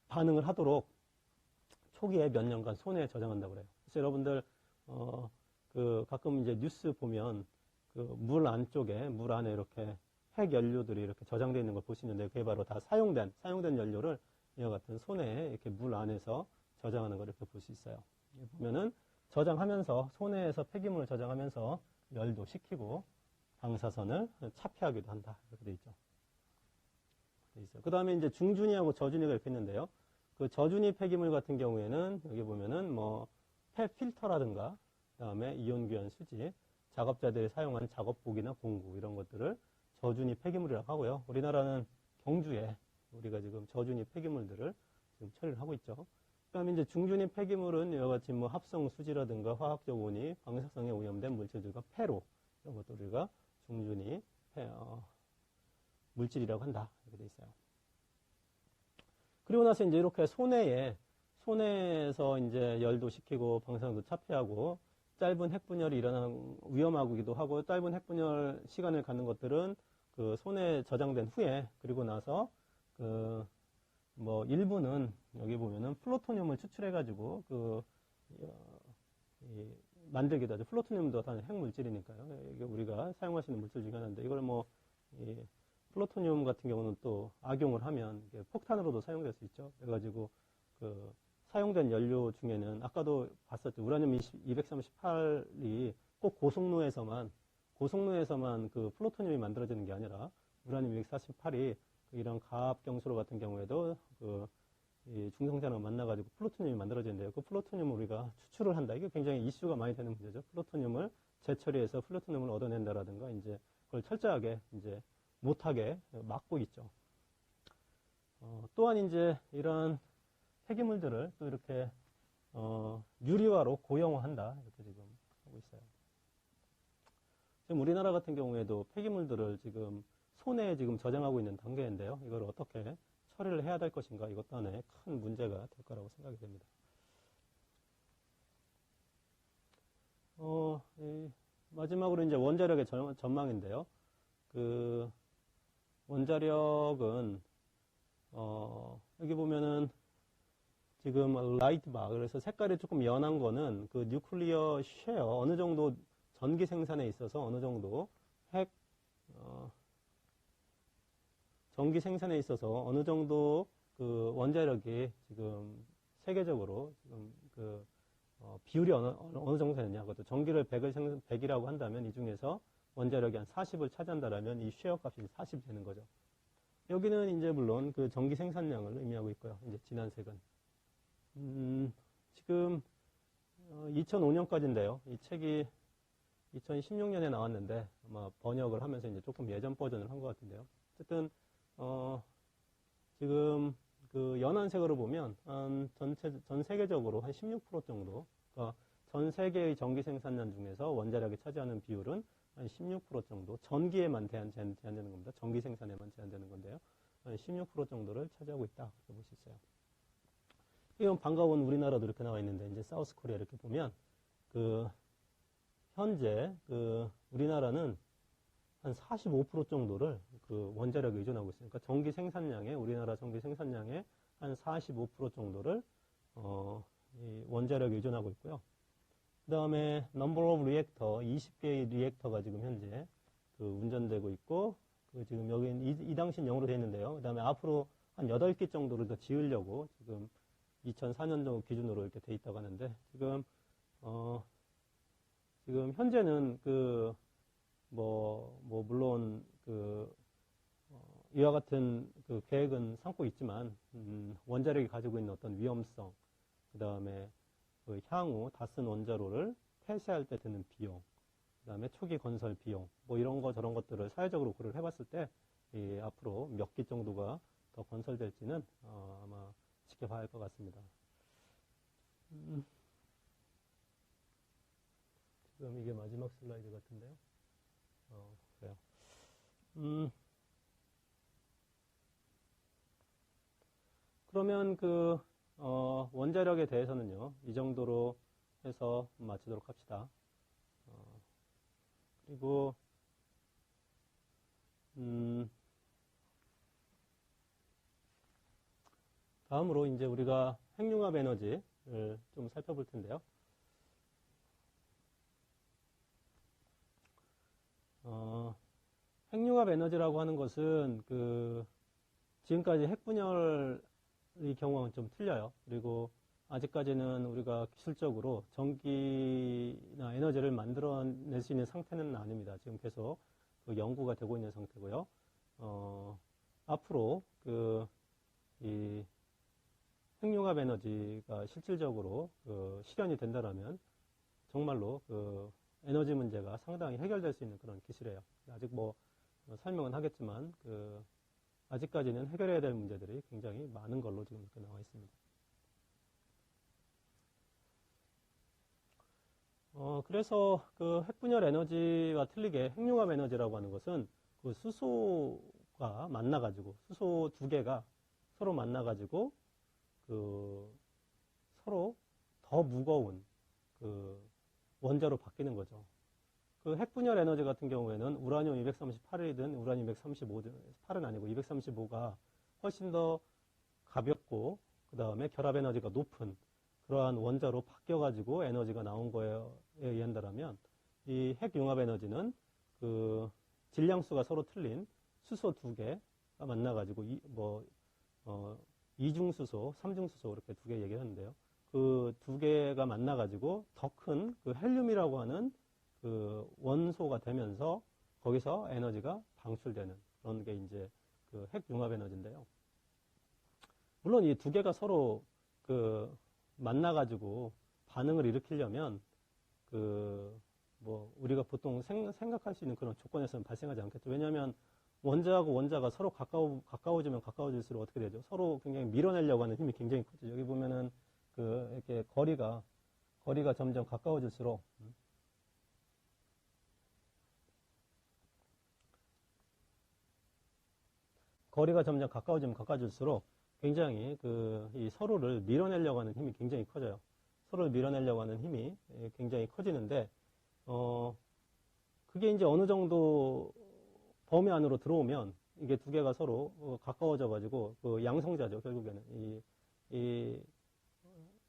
S1: 반응을 하도록 초기에 몇 년간 손해에 저장한다고 그래요. 그래서 여러분들 가끔 이제 뉴스 보면 물 안에 이렇게 핵 연료들이 이렇게 저장되어 있는 걸 볼 수 있는데 그게 바로 다 사용된 연료를 이와 같은 손해에 이렇게 물 안에서 저장하는 걸 이렇게 볼 수 있어요. 보면은 저장하면서 손해에서 폐기물을 저장하면서 열도 식히고 방사선을 차폐하기도 한다. 이렇게 돼 있죠. 그 다음에 이제 중준위하고 저준위가 이렇게 있는데요. 그 저준위 폐기물 같은 경우에는 여기 보면은 뭐 폐필터라든가 그다음에 이온귀환 수지, 작업자들이 사용하는 작업복이나 공구 이런 것들을 저준위 폐기물이라고 하고요. 우리나라는 경주에 우리가 지금 저준위 폐기물들을 지금 처리를 하고 있죠. 그다음에 이제 중준위 폐기물은 이와 같이 뭐 합성 수지라든가 화학적 원이 방사성에 오염된 물질들과 폐로 이런 것들 우리가 중준위 물질이라고 한다. 이렇게 돼 있어요. 그리고 나서 이제 이렇게 손해에서 이제 열도 식히고 방사능도 차폐하고 짧은 핵분열이 일어나는 위험하기도 하고 짧은 핵분열 시간을 갖는 것들은 그 손해에 저장된 후에 그리고 나서 뭐 일부는 여기 보면은 플루토늄을 추출해가지고 만들기도 하죠. 플루토늄도 다 핵물질이니까요. 이게 우리가 사용할 수 있는 물질 중에 하나인데 이걸 플루토늄 같은 경우는 또 악용을 하면 이게 폭탄으로도 사용될 수 있죠. 그래가지고 사용된 연료 중에는 아까도 봤었죠. 우라늄 238이 꼭 고속로에서만 그 플루토늄이 만들어지는 게 아니라 우라늄 248이 이런 가압경수로 같은 경우에도 이 중성자랑 만나가지고 플루토늄이 만들어지는데요. 그 플루토늄을 우리가 추출을 한다. 이게 굉장히 이슈가 많이 되는 문제죠. 플루토늄을 재처리해서 플루토늄을 얻어낸다라든가 이제 그걸 철저하게 이제 못하게 막고 있죠. 또한 이제 이런 폐기물들을 또 이렇게 유리화로 고형화한다. 이렇게 지금 하고 있어요. 지금 우리나라 같은 경우에도 폐기물들을 지금 손해에 지금 저장하고 있는 단계인데요. 이걸 어떻게 처리를 해야 될 것인가 이것도 하나의 큰 문제가 될 거라고 생각이 됩니다. 마지막으로 이제 원자력의 전망인데요. 그 원자력은 여기 보면은 지금 라이트 바 그래서 색깔이 조금 연한 거는 그 뉴클리어 쉐어 어느 정도 전기 생산에 있어서 어느 정도 전기 생산에 있어서 어느 정도 그 원자력이 지금 세계적으로 지금 비율이 어느 정도 되느냐. 그것도 전기를 100이라고 한다면 이 중에서 원자력이 한 40을 차지한다라면 이 쉐어 값이 40이 되는 거죠. 여기는 이제 물론 그 전기 생산량을 의미하고 있고요. 이제 진한 색은. 지금 2005년까지인데요. 이 책이 2016년에 나왔는데 아마 번역을 하면서 이제 조금 예전 버전을 한 것 같은데요. 어쨌든 지금 그 연한색으로 보면 전 세계적으로 한 16% 정도, 그러니까 전 세계의 전기 생산량 중에서 원자력이 차지하는 비율은 한 16% 정도, 전기에만 제한되는 겁니다. 전기 생산에만 제한되는 건데요. 한 16% 정도를 차지하고 있다. 그렇게 볼 수 있어요. 이건 반가운 우리나라도 이렇게 나와 있는데, 이제 사우스 코리아 이렇게 보면, 현재 우리나라는 한 45% 정도를 원자력에 의존하고 있어요. 그러니까 우리나라 전기 생산량의 한 45% 정도를 이 원자력에 의존하고 있고요. 그 다음에 number of reactor, 20개의 리액터가 지금 현재 운전되고 있고, 지금 여기는 이 당시는 0으로 되어 있는데요. 그 다음에 앞으로 한 8개 정도를 더 지으려고 지금 2004년도 기준으로 이렇게 돼 있다고 하는데, 지금 현재는 물론 이와 같은 계획은 삼고 있지만, 원자력이 가지고 있는 어떤 위험성, 그 다음에 향후 다 쓴 원자로를 폐쇄할 때 드는 비용, 그 다음에 초기 건설 비용, 이런 거 저런 것들을 사회적으로 고려를 해봤을 때, 앞으로 몇 기 정도가 더 건설될지는 아마 지켜봐야 할 것 같습니다. 지금 이게 마지막 슬라이드 같은데요. 그래요. 그러면 원자력에 대해서는요, 이 정도로 해서 마치도록 합시다. 그리고, 다음으로 이제 우리가 핵융합 에너지를 좀 살펴볼 텐데요. 핵융합 에너지라고 하는 것은 지금까지 핵분열의 경우와는 좀 틀려요. 그리고 아직까지는 우리가 기술적으로 전기나 에너지를 만들어낼 수 있는 상태는 아닙니다. 지금 계속 연구가 되고 있는 상태고요. 앞으로 이 핵융합 에너지가 실질적으로 실현이 된다면 정말로 에너지 문제가 상당히 해결될 수 있는 그런 기술이에요. 아직 설명은 하겠지만 아직까지는 해결해야 될 문제들이 굉장히 많은 걸로 지금 이렇게 나와 있습니다. 그래서 핵분열 에너지와 틀리게 핵융합 에너지라고 하는 것은 수소가 만나가지고, 수소 두 개가 서로 만나가지고, 서로 더 무거운 원자로 바뀌는 거죠. 핵분열 에너지 같은 경우에는 우라늄 238이든 우라늄 235든, 8은 아니고 235가 훨씬 더 가볍고, 그 다음에 결합 에너지가 높은 그러한 원자로 바뀌어가지고 에너지가 나온 거에 의한다면, 이 핵융합 에너지는 질량수가 서로 틀린 수소 두 개가 만나가지고, 이중수소, 삼중수소 이렇게 두 개 얘기하는데요. 그 두 개가 만나가지고 더 큰 헬륨이라고 하는 원소가 되면서 거기서 에너지가 방출되는 그런 게 이제 핵융합 에너지인데요. 물론 이 두 개가 서로 만나가지고 반응을 일으키려면 우리가 보통 생각할 수 있는 그런 조건에서는 발생하지 않겠죠. 왜냐하면 원자하고 원자가 서로 가까워지면 가까워질수록 어떻게 되죠? 서로 굉장히 밀어내려고 하는 힘이 굉장히 크죠. 여기 보면은 이렇게 거리가 점점 가까워질수록 가까워질수록 굉장히 이 서로를 밀어내려고 하는 힘이 굉장히 커져요. 서로를 밀어내려고 하는 힘이 굉장히 커지는데, 그게 이제 어느 정도 범위 안으로 들어오면 이게 두 개가 서로 가까워져가지고 양성자죠. 결국에는 이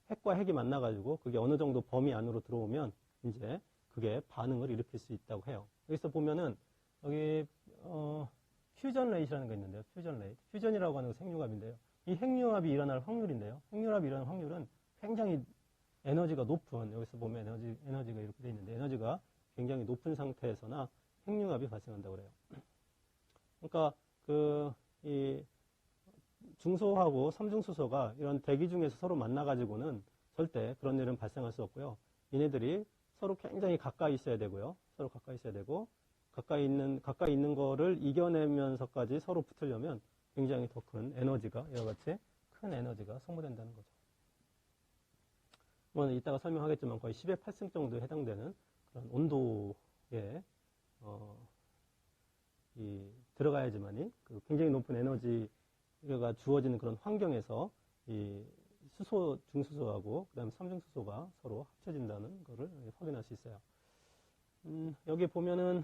S1: 핵과 핵이 만나가지고 그게 어느 정도 범위 안으로 들어오면 이제 그게 반응을 일으킬 수 있다고 해요. 여기서 보면은 여기 퓨전 레이트라는 게 있는데요. 퓨전 레이트. 퓨전이라고 하는 것은 핵융합인데요. 이 핵융합이 일어날 확률인데요. 핵융합이 일어날 확률은 굉장히 에너지가 높은, 여기서 보면 에너지가 이렇게 되어 있는데, 에너지가 굉장히 높은 상태에서나 핵융합이 발생한다고 그래요. 그러니까 이 중소하고 삼중수소가 이런 대기 중에서 서로 만나가지고는 절대 그런 일은 발생할 수 없고요. 얘네들이 서로 굉장히 가까이 있어야 되고요. 서로 가까이 있어야 되고, 가까이 있는 거를 이겨내면서까지 서로 붙으려면 굉장히 더 큰 에너지가, 이와 같이 큰 에너지가 소모된다는 거죠. 뭐 이따가 설명하겠지만 거의 10의 8승 정도에 해당되는 그런 온도에, 들어가야지만이 그 굉장히 높은 에너지가 주어지는 그런 환경에서 이 수소, 중수소하고 그다음에 삼중수소가 서로 합쳐진다는 것을 확인할 수 있어요. 여기 보면은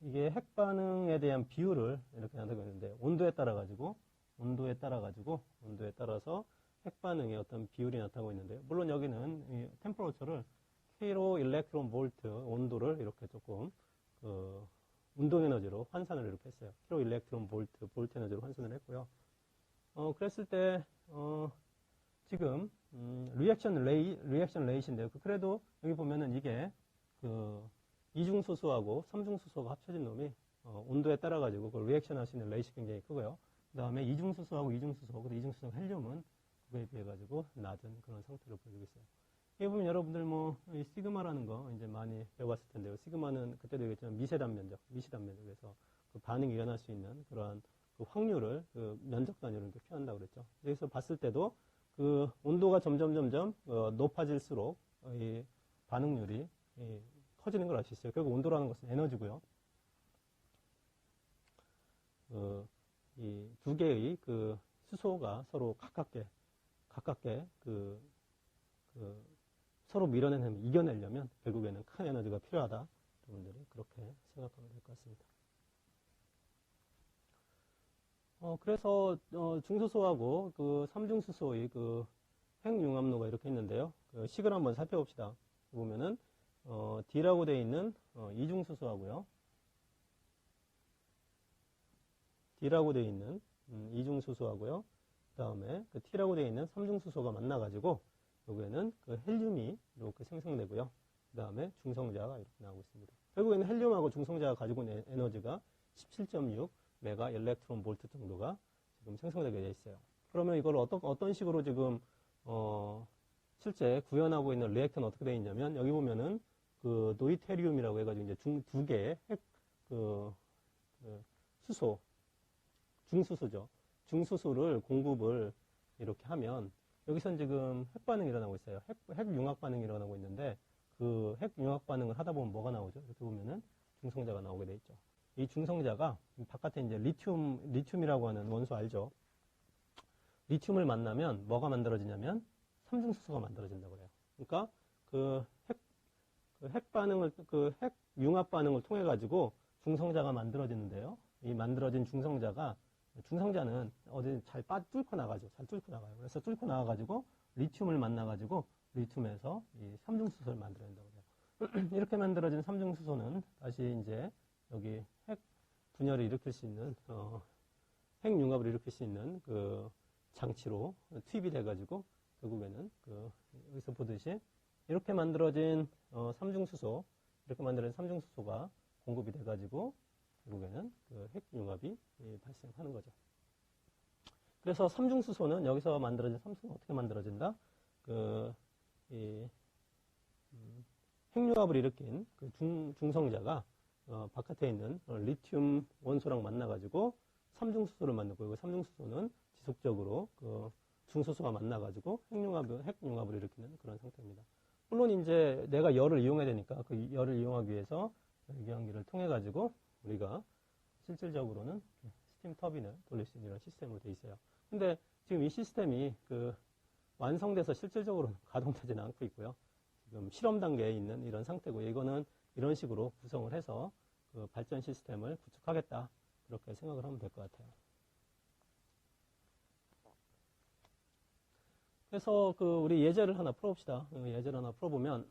S1: 이게 핵 반응에 대한 비율을 이렇게 나타내고 있는데 온도에 따라서 핵 반응의 어떤 비율이 나타나고 있는데요. 물론 여기는 이 템퍼러처를 킬로 일렉트론 볼트 온도를 이렇게 조금 운동 에너지로 환산을 이렇게 했어요. 킬로 일렉트론 볼트 에너지로 환산을 했고요. 그랬을 때 지금 리액션 레이트인데요. 그래도 여기 보면은 이게 이중수소하고 삼중수소가 합쳐진 놈이 온도에 따라 가지고 그 리액션 할 수 있는 레이트 굉장히 크고요. 그 다음에 이중수소하고 이중수소 헬륨은 그거에 비해 가지고 낮은 그런 상태를 보여주고 있어요. 여기 보면 여러분들 이 시그마라는 거 이제 많이 배워봤을 텐데요. 시그마는 그때도 얘기했지만 미세단 면적에서 그 반응이 일어날 수 있는 그러한 그 확률을 면적 단위로 이렇게 표현한다고 그랬죠. 여기서 봤을 때도 그 온도가 점점 높아질수록 이 반응률이 커지는 걸 알 수 있어요. 결국 온도라는 것은 에너지고요. 이 두 개의 그 수소가 서로 가깝게 서로 이겨내려면 결국에는 큰 에너지가 필요하다. 여러분들이 그렇게 생각하면 될 것 같습니다. 그래서 중수소하고 그 삼중수소의 그 핵융합로가 이렇게 있는데요. 그 식을 한번 살펴봅시다. 보면은 D라고 되어 있는 이중수소하고요. D라고 되어 있는 이중수소하고요. 그 다음에 그 T라고 되어 있는 삼중수소가 만나가지고 여기에는 그 헬륨이 이렇게 생성되고요. 그 다음에 중성자가 이렇게 나오고 있습니다. 결국에는 헬륨하고 중성자가 가지고 있는 에너지가 17.6 메가 일렉트론 볼트 정도가 지금 생성되게 되어 있어요. 그러면 이걸 어떤 식으로 지금 실제 구현하고 있는 리액터는 어떻게 되어 있냐면 여기 보면은 그 노이테리움이라고 해가지고 이제 두 개의 중수소죠. 중수소를 공급을 이렇게 하면 여기선 지금 핵 반응이 일어나고 있어요. 핵 융합 반응이 일어나고 있는데 그 핵 융합 반응을 하다 보면 뭐가 나오죠? 이렇게 보면은 중성자가 나오게 돼 있죠. 이 중성자가 바깥에 이제 리튬이라고 하는 원소 알죠? 리튬을 만나면 뭐가 만들어지냐면 삼중수소가 만들어진다고 그래요. 그러니까 핵 융합 반응을 통해 가지고 중성자가 만들어지는데요. 이 만들어진 중성자는 어디 잘 뚫고 나가죠. 잘 뚫고 나가요. 그래서 뚫고 나가가지고 리튬을 만나가지고 리튬에서 이 삼중수소를 만들어낸다고 해요. 이렇게 만들어진 삼중수소는 다시 이제 여기 핵 분열을 일으킬 수 있는 핵 융합을 일으킬 수 있는 그 장치로 투입이 돼가지고 결국에는 여기서 보듯이 이렇게 만들어진 삼중수소가 공급이 돼가지고 결국에는 그 핵 융합이 발생하는 거죠. 그래서 삼중수소는 여기서 만들어진 삼수는 어떻게 만들어진다? 핵융합을 일으킨 그 중성자가 바깥에 있는 리튬 원소랑 만나가지고 삼중수소를 만들고, 그 삼중수소는 지속적으로 그 중수소가 만나가지고 핵융합을 일으키는 그런 상태입니다. 물론 이제 내가 열을 이용해야 되니까 그 열을 이용하기 위해서 열기관기를 통해 가지고 우리가 실질적으로는 스팀 터빈을 돌릴 수 있는 이런 시스템으로 되어 있어요. 근데 지금 이 시스템이 완성돼서 실질적으로 가동되지는 않고 있고요. 지금 실험 단계에 있는 이런 상태고, 이거는 이런 식으로 구성을 해서 그 발전 시스템을 구축하겠다. 그렇게 생각을 하면 될 것 같아요. 그래서 우리 예제를 하나 풀어봅시다. 예제를 하나 풀어보면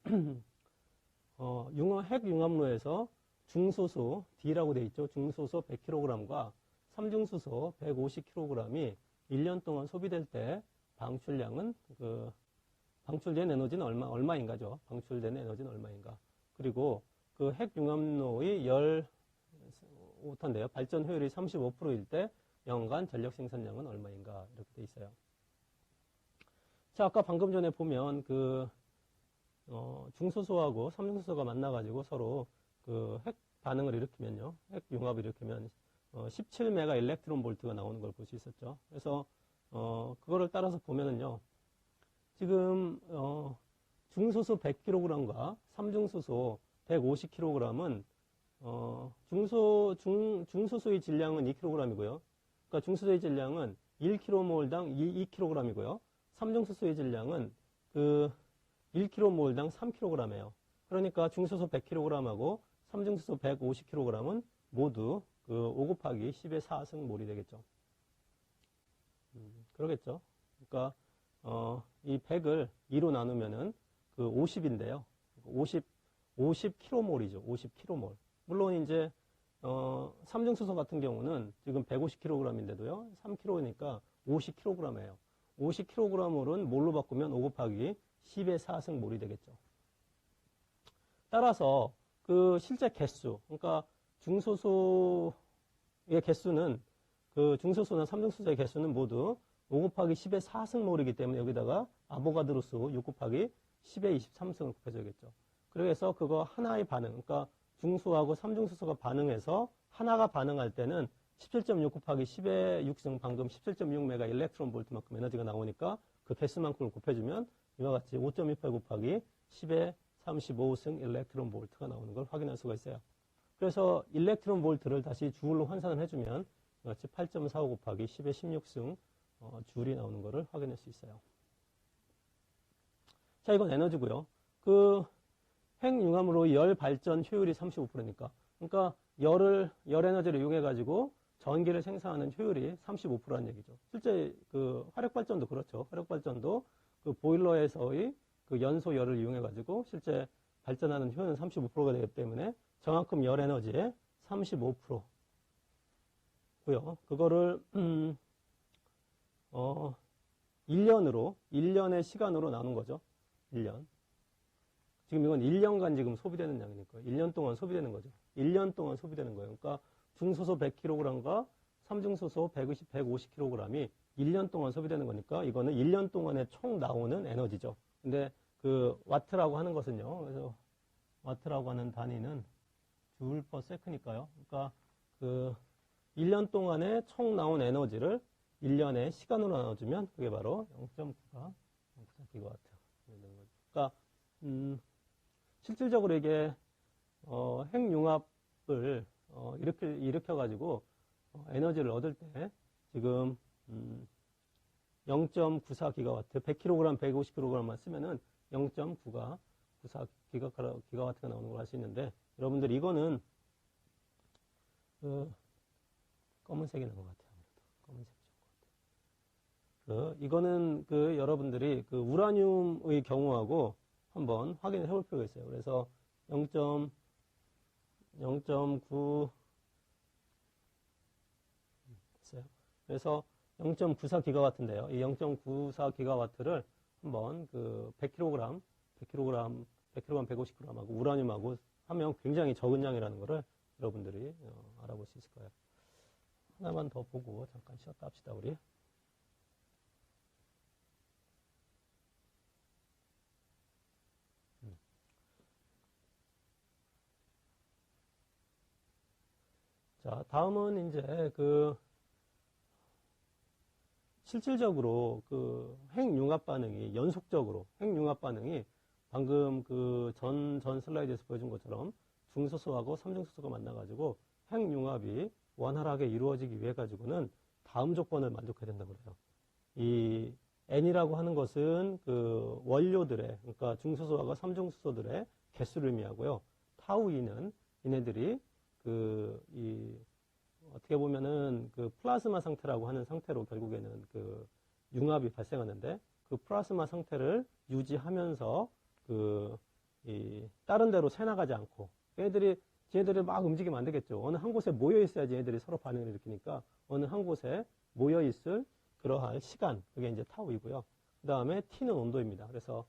S1: 핵융합로에서 중소수 D라고 되어 있죠. 중소수 100kg과 삼중수소 150kg이 1년 동안 소비될 때 방출량은 방출된 에너지는 얼마인가죠. 방출된 에너지는 얼마인가. 그리고 그 핵융합로의 텐데요. 발전 효율이 35%일 때 연간 전력 생산량은 얼마인가 이렇게 돼 있어요. 자, 아까 방금 전에 보면 중소소하고 삼중소소가 만나가지고 서로 핵 반응을 일으키면요. 핵 융합을 일으키면 17메가 일렉트론 볼트가 나오는 걸 볼 수 있었죠. 그래서 그거를 따라서 보면은요. 지금 중소소 100kg과 삼중소소 150kg은 중소소의 질량은 2kg이고요. 그러니까 중소소의 질량은 1kmol당 2kg이고요. 삼중소소의 질량은 1kmol당 3kg이에요. 그러니까 중소소 100kg하고 삼중소소 150kg은 모두 5 곱하기 10의 4승몰이 되겠죠. 그러겠죠. 그러니까 이 100을 2로 나누면은 50인데요. 50kmol이죠. 50kmol. 물론 이제 삼중수소 같은 경우는 지금 150kg인데도요. 3kg니까 50kg이에요. 50kg은 몰로 바꾸면 5 곱하기 10의 4승몰이 되겠죠. 따라서 실제 개수, 그러니까 중소소의 개수는 중소소나 삼중소소의 개수는 모두 5 곱하기 10의 4승몰이기 때문에 여기다가 아보가드로 수 6 곱하기 10의 23승을 곱해줘야겠죠. 그래서 그거 하나의 반응, 그러니까 중소하고 삼중소소가 반응해서 하나가 반응할 때는 17.6 곱하기 10의 6승, 방금 17.6메가 일렉트론 볼트만큼 에너지가 나오니까 그 개수만큼을 곱해주면 이와 같이 5.28 곱하기 10의 35승 일렉트론 볼트가 나오는 걸 확인할 수가 있어요. 그래서 일렉트론 볼트를 다시 주울로 환산을 해주면 이와 같이 8.45 곱하기 10의 16승 줄이 나오는 것을 확인할 수 있어요. 자, 이건 에너지고요. 핵융합으로 열 발전 효율이 35%니까. 그러니까 열 에너지를 이용해가지고 전기를 생산하는 효율이 35%라는 얘기죠. 실제 화력발전도 그렇죠. 화력발전도 보일러에서의 연소 열을 이용해가지고 실제 발전하는 효율은 35%가 되기 때문에 저만큼 열 에너지의 35%고요. 그거를 1년의 시간으로 나눈 거죠. 1년. 지금 이건 1년간 지금 소비되는 양이니까 1년 동안 소비되는 거죠. 1년 동안 소비되는 거예요. 그러니까 중소소 100kg과 삼중소소 150kg이 1년 동안 소비되는 거니까 이거는 1년 동안에 총 나오는 에너지죠. 근데 와트라고 하는 것은요. 그래서 와트라고 하는 단위는 줄 퍼 세크니까요. 그러니까 1년 동안에 총 나온 에너지를 1년의 시간으로 나눠주면 그게 바로 0.9가 기가와트. 그러니까 실질적으로 이게 핵융합을 일으켜가지고 에너지를 얻을 때 지금 0.94 기가와트, 100kg, 150kg만 쓰면은 0.9가 94 기가와트가 나오는 걸 알 수 있는데 여러분들 이거는 검은색이 나온 것 같아요. 검은색이 좋은 것 같아요. 이거는 여러분들이 우라늄의 경우하고 한번 확인을 해볼 필요가 있어요. 그래서 0.9 됐어요. 그래서 0.94 기가와트인데요. 이 0.94 기가와트를 한번 100kg, 150kg하고 우라늄하고 하면 굉장히 적은 양이라는 것을 여러분들이 알아볼 수 있을 거예요. 하나만 더 보고 잠깐 쉬었다 합시다, 우리. 자, 다음은 이제 실질적으로 핵융합 반응이 연속적으로 핵융합 반응이 방금 전 슬라이드에서 보여준 것처럼 중소소하고 삼중소소가 만나가지고 핵융합이 원활하게 이루어지기 위해 가지고는 다음 조건을 만족해야 된다고 그래요. 이 N이라고 하는 것은 원료들의, 그러니까 중소소하고 삼중소소들의 개수를 의미하고요. 타우 E는 얘네들이 어떻게 보면은 플라즈마 상태라고 하는 상태로 결국에는 융합이 발생하는데 그 플라즈마 상태를 유지하면서 다른 데로 새나가지 않고 얘네들이 막 움직이면 안 되겠죠. 어느 한 곳에 모여 있어야지 얘네들이 서로 반응을 일으키니까 어느 한 곳에 모여 있을 그러한 시간, 그게 이제 타우이고요. 그 다음에 T는 온도입니다. 그래서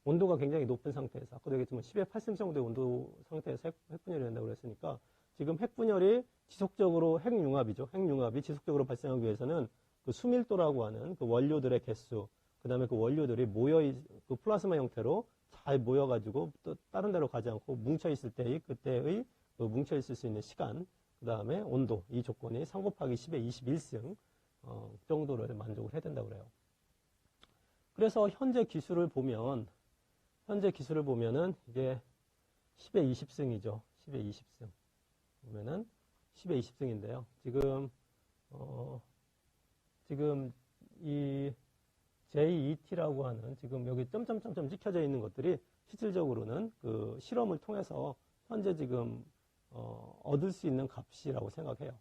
S1: 온도가 굉장히 높은 상태에서 아까도 얘기했지만 10의 8승 정도의 온도 상태에서 핵분열이 된다고 그랬으니까 지금 핵분열이 지속적으로 핵융합이죠. 핵융합이 지속적으로 발생하기 위해서는 그 수밀도라고 하는 그 원료들의 개수, 그 다음에 그 원료들이 그 플라즈마 형태로 잘 모여가지고 또 다른 데로 가지 않고 뭉쳐있을 때의 그때의 그 뭉쳐있을 수 있는 시간, 그 다음에 온도, 이 조건이 3 곱하기 10의 21승 정도를 만족을 해야 된다고 그래요. 그래서 현재 기술을 보면은 이게 10의 20승이죠. 10의 20승. 보면은 10의 20승인데요. 지금 이 JET라고 하는 지금 여기 점점점점 찍혀져 있는 것들이 실질적으로는 그 실험을 통해서 현재 지금 얻을 수 있는 값이라고 생각해요.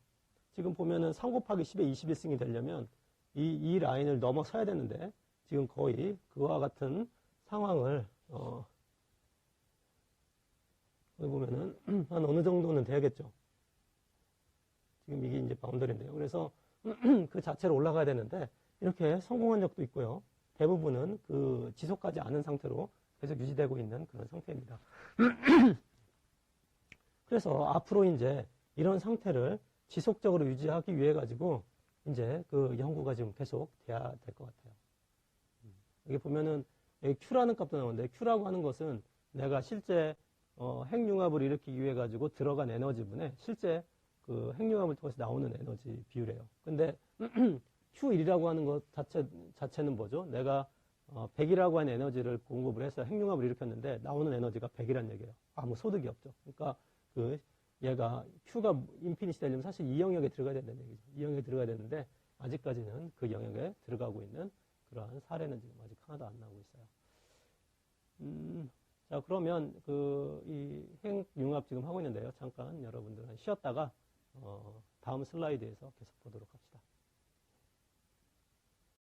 S1: 지금 보면은 3 곱하기 10의 21승이 되려면 이 라인을 넘어서야 되는데 지금 거의 그와 같은 상황을 여기 보면은 한 어느 정도는 돼야겠죠. 지금 이게 이제 바운더리인데요. 그래서 그 자체로 올라가야 되는데 이렇게 성공한 적도 있고요. 대부분은 그 지속하지 않은 상태로 계속 유지되고 있는 그런 상태입니다. 그래서 앞으로 이제 이런 상태를 지속적으로 유지하기 위해 가지고 이제 그 연구가 지금 계속 돼야 될 것 같아요. 여기 보면은 여기 Q라는 값도 나오는데 Q라고 하는 것은 내가 실제 핵융합을 일으키기 위해 가지고 들어간 에너지분에 실제 그 핵융합을 통해서 나오는 에너지 비율이에요. 근데 Q1이라고 하는 것 자체는 뭐죠? 내가 100이라고 하는 에너지를 공급을 해서 핵융합을 일으켰는데 나오는 에너지가 100이란 얘기예요. 아무 소득이 없죠. 그러니까 얘가 Q가 인피니티 되려면 사실 이 영역에 들어가야 된다는 얘기죠. 이 영역에 들어가야 되는데 아직까지는 그 영역에 들어가고 있는 그러한 사례는 지금 아직 하나도 안 나오고 있어요. 자, 그러면 이 핵융합 지금 하고 있는데요. 잠깐 여러분들은 쉬었다가 다음 슬라이드에서 계속 보도록 합시다.